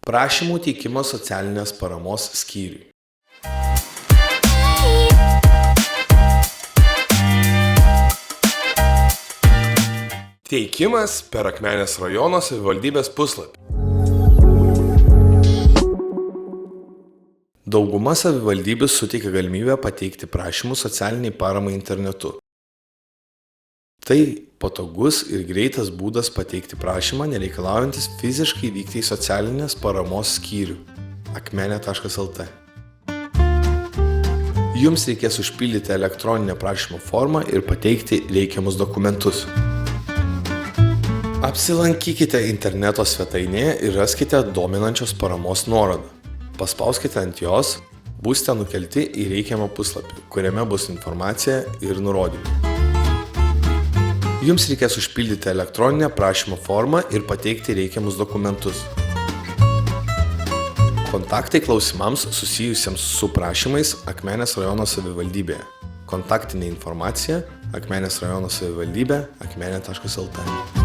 Prašymų teikimo socialinės paramos skyriui. Teikimas per Akmenės rajono savivaldybės puslapį. Dauguma savivaldybių suteikia galimybę pateikti prašymus socialiniai paramai internetu. Tai patogus ir greitas būdas pateikti prašymą, nereikalaujantis fiziškai vykti į socialinės paramos skyrių akmenė.lt. Jums reikės užpildyti elektroninę prašymo formą ir pateikti reikiamus dokumentus. Apsilankykite interneto svetainėje ir raskite dominančios paramos nuorodą. Paspauskite ant jos, būsite nukelti į reikiamą puslapį, kuriame bus informacija ir nurodymai. Jums reikės užpildyti elektroninę prašymo formą ir pateikti reikiamus dokumentus. Kontaktai klausimams susijusiems su prašymais Akmenės rajono savivaldybėje. Kontaktinė informacija Akmenės rajono savivaldybė akmenė.lt.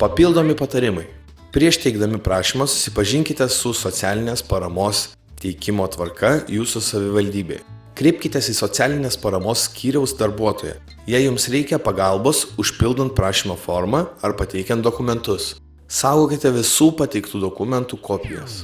Papildomi patarimai. Prieš teikdami prašymą susipažinkite su socialinės paramos teikimo tvarka jūsų savivaldybėje. Kreipkitės į socialinės paramos skyriaus darbuotoją, jei jums reikia pagalbos užpildant prašymo formą ar pateikiant dokumentus. Saugokite visų pateiktų dokumentų kopijas.